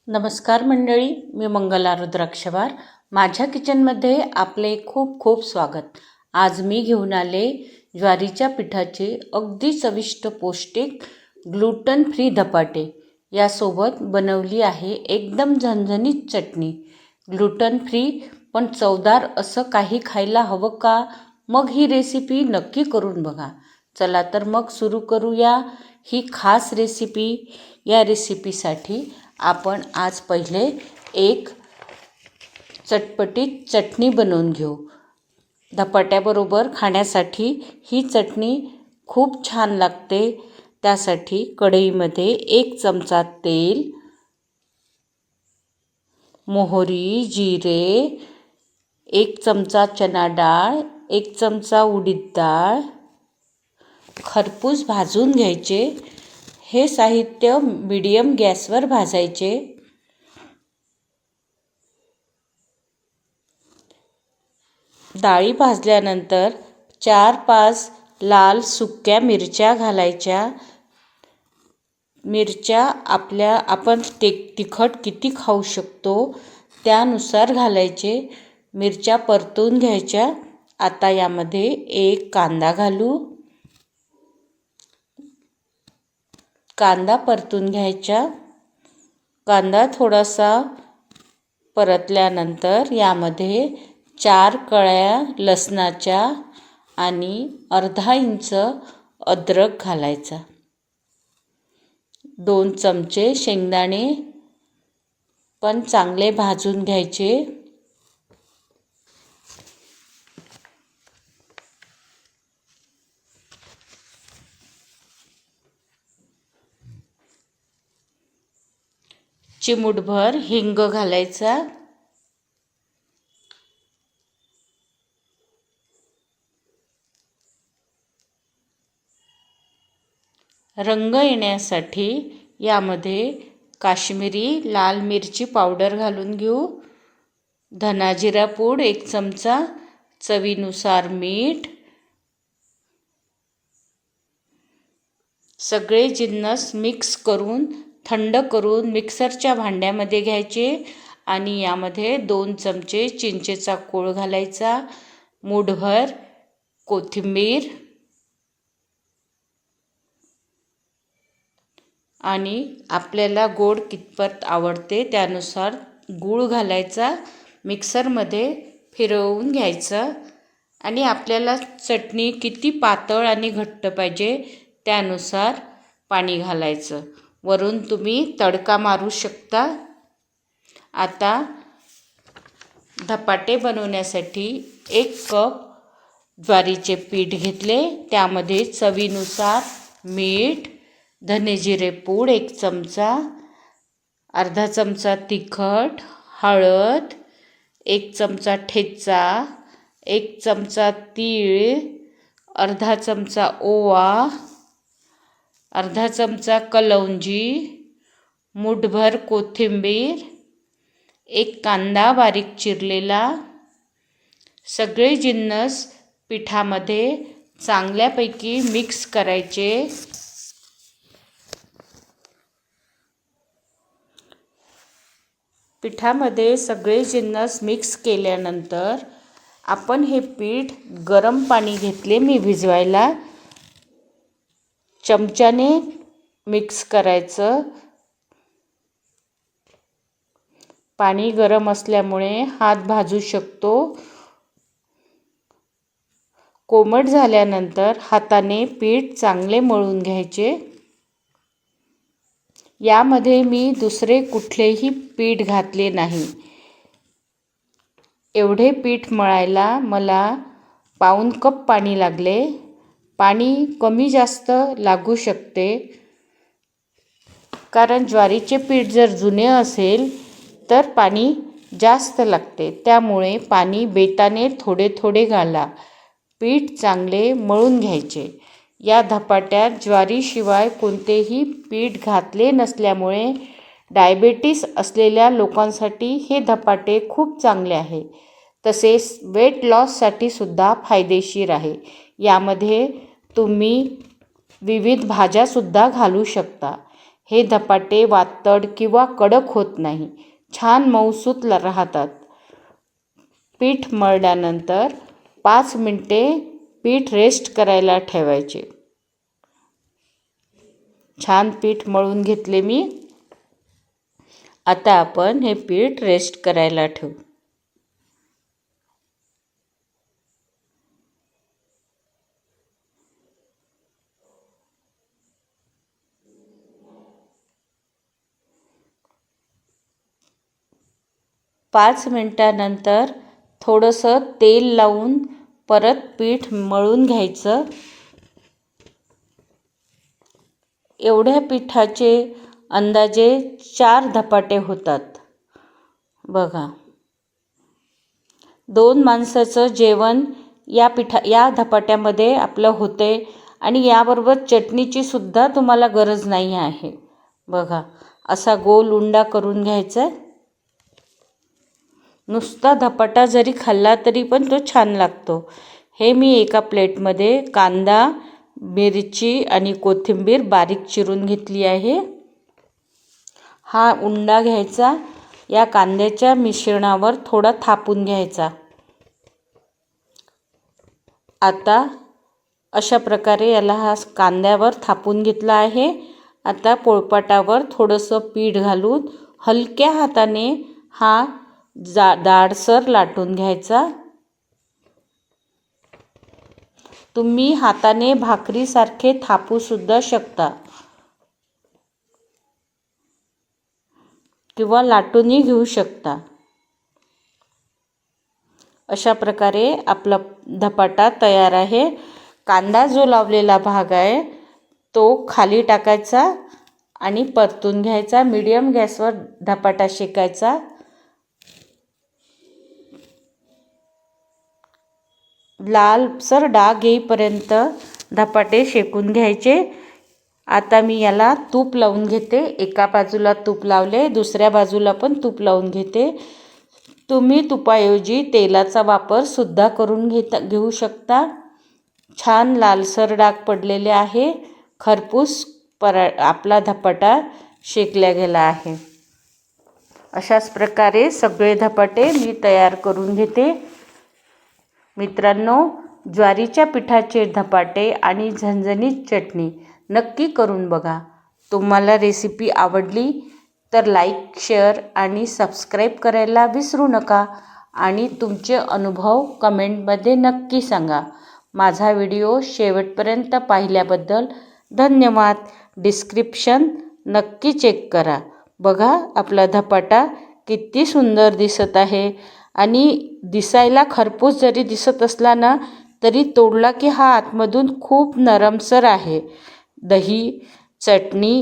नमस्कार मंडळी, मी मंगला रुद्राक्षवार. माझ्या किचनमध्ये आपले खूप खूप स्वागत. आज मी घेऊन आले ज्वारीच्या पिठाचे अगदी चविष्ट पौष्टिक ग्लुटन फ्री धपाटे. यासोबत बनवली आहे एकदम झणझणीत चटणी. ग्लुटन फ्री पण चवदार असं काही खायला हवं का? मग ही रेसिपी नक्की करून बघा. चला तर मग सुरू करूया ही खास रेसिपी. या रेसिपीसाठी आपण आज पहिले एक चटपटीत चटणी बनवून घेऊ. धपाट्याबरोबर खाण्यासाठी ही चटणी खूप छान लागते. त्यासाठी कढईमध्ये 1 चमचा तेल, मोहरी, जिरे, 1 चमचा चना डाळ, 1 चमचा उडीद डाळ खरपूस भाजून घ्यायचे. हे साहित्य मीडियम गॅसवर भाजायचे. डाळी भाजल्यानंतर 4-5 लाल सुक्या मिरच्या घालायच्या. मिरच्या आपण तिखट किती खाऊ शकतो त्यानुसार घालायचे. मिरच्या परतून घ्यायच्या. आता यामध्ये 1 कांदा घालू. कांदा परतून घ्यायचा. कांदा थोडासा परतल्यानंतर यामध्ये 4 कळ्या लसणाच्या आणि अर्धा इंच अद्रक घालायचा. 2 चमचे शेंगदाणे पण चांगले भाजून घ्यायचे. चिमूटभर हिंग घालायचा. रंग येण्यासाठी यामध्ये काश्मीरी लाल मिरची पावडर घालून घेऊ. धना जिरा पूड 1 चमचा, चवीनुसार मीठ. सगळे जिन्नस मिक्स करून थंड करून मिक्सरच्या भांड्यामध्ये घ्यायचे आणि यामध्ये 2 चमचे चिंचेचा कोळ घालायचा. मूठभर कोथिंबीर आणि आपल्याला गोड कितपत आवडते त्यानुसार गूळ घालायचा. मिक्सरमध्ये फिरवून घ्यायचं आणि आपल्याला चटणी किती पातळ आणि घट्ट पाहिजे त्यानुसार पाणी घालायचं. वरून तुम्ही तडका मारू शकता. आता धपाटे बनवण्यासाठी 1 कप ज्वारीचे पीठ घेतले. त्यामध्ये चवीनुसार मीठ, धने जिरे पूड 1 चमचा, अर्धा चमचा तिखट, हळद, 1 चमचा ठेचा, 1 चमचा तीळ, अर्धा चमचा ओवा, अर्धा चमचा कलौंजी, मूठभर कोथिंबीर, 1 कांदा बारीक चिरलेला. सगळे जिन्नस पिठामध्ये चांगल्यापैकी मिक्स करायचे. पिठामध्ये सगळे जिन्नस मिक्स केल्यानंतर आपण हे पीठ गरम पाणी घेतले मी भिजवायला. चमच्याने मिक्स करायचं. पाणी गरम असल्यामुळे हात भाजू शकतो. कोमट झाल्यानंतर हाताने पीठ चांगले मळून घ्यायचे. यामध्ये मी दुसरे कुठलेही पीठ घातले नाही. एवढे पीठ मळायला मला पाऊण कप पाणी लागले. पाणी कमी जास्त लागू शकते कारण ज्वारीचे पीठ जर जुने असेल तर पाणी जास्त लागते. त्यामुळे पाणी बेताने थोडे थोडे घाला. पीठ चांगले मळून घ्यायचे. या धपाट्यात ज्वारीशिवाय कोणतेही पीठ घातले नसल्यामुळे डायबेटीस असलेल्या लोकांसाठी हे धपाटे खूप चांगले आहे. तसेच वेट लॉससाठी सुद्धा फायदेशीर आहे. यामध्ये तुम्ही विविध भाज्यासुद्धा घालू शकता. हे धपाटे वातड किंवा कडक होत नाही, छान मऊसूत राहतात. पीठ मळल्यानंतर 5 मिनिटे पीठ रेस्ट करायला ठेवायचे. छान पीठ मळून घेतले मी. आता आपण हे पीठ रेस्ट करायला ठेवू. पाच मिनिटानंतर थोडंसं तेल लावून परत पीठ मळून घ्यायचं. एवढ्या पिठाचे अंदाजे 4 धपाटे होतात. बघा, 2 माणसाचं जेवण या धपाट्यामध्ये आपलं होते आणि याबरोबर चटणीची सुद्धा तुम्हाला गरज नाही आहे. बघा, असा गोल उंडा करून घ्यायचा. नुसता धपाटा जरी खाल्ला तरी पण तो छान लागतो. हे मी एका प्लेटमध्ये कांदा, मिरची आणि कोथिंबीर बारीक चिरून घेतली आहे. हा उंडा घ्यायचा, या कांद्याच्या मिश्रणावर थोडा थापून घ्यायचा. आता अशा प्रकारे याला हा कांद्यावर थापून घेतला आहे. आता पोळपाटावर थोडंसं पीठ घालून हलक्या हाताने हा जाडसर लाटून घ्यायचा. तुम्ही हाताने भाकरीसारखे थापू सुद्धा शकता किंवा लाटूनही घेऊ शकता. अशा प्रकारे आपला धपाटा तयार आहे. कांदा जो लावलेला भाग आहे तो खाली टाकायचा आणि परतून घ्यायचा. मीडियम गॅसवर धपाटा शेकायचा. लालसर डाग येईपर्यंत धपाटे शेकून घ्यायचे. आता मी याला तूप लावून घेते. एका बाजूला तूप लावले, दुसऱ्या बाजूला पण तूप लावून घेते. तुम्ही तुपाऐवजी तेलाचा वापर सुद्धा करून घेऊ शकता. छान लालसर डाग पडलेले आहे. खरपूस आपला धपाटा शेकला गेला आहे. अशाच प्रकारे सगळे धपाटे मी तयार करून घेते. मित्रांनो, ज्वारीच्या पिठाचे धपाटे आणि झणझणीत चटणी नक्की करून बघा. तुम्हाला रेसिपी आवडली तर लाईक, शेअर आणि सबस्क्राईब करायला विसरू नका आणि तुमचे अनुभव कमेंटमध्ये नक्की सांगा. माझा व्हिडिओ शेवटपर्यंत पाहिल्याबद्दल धन्यवाद. डिस्क्रिप्शन नक्की चेक करा. बघा, आपला धपाटा किती सुंदर दिसत आहे आणि दिसायला खरपूस जरी दिसत असला ना तरी तोडला की हा आतमधून खूप नरमसर आहे. दही, चटणी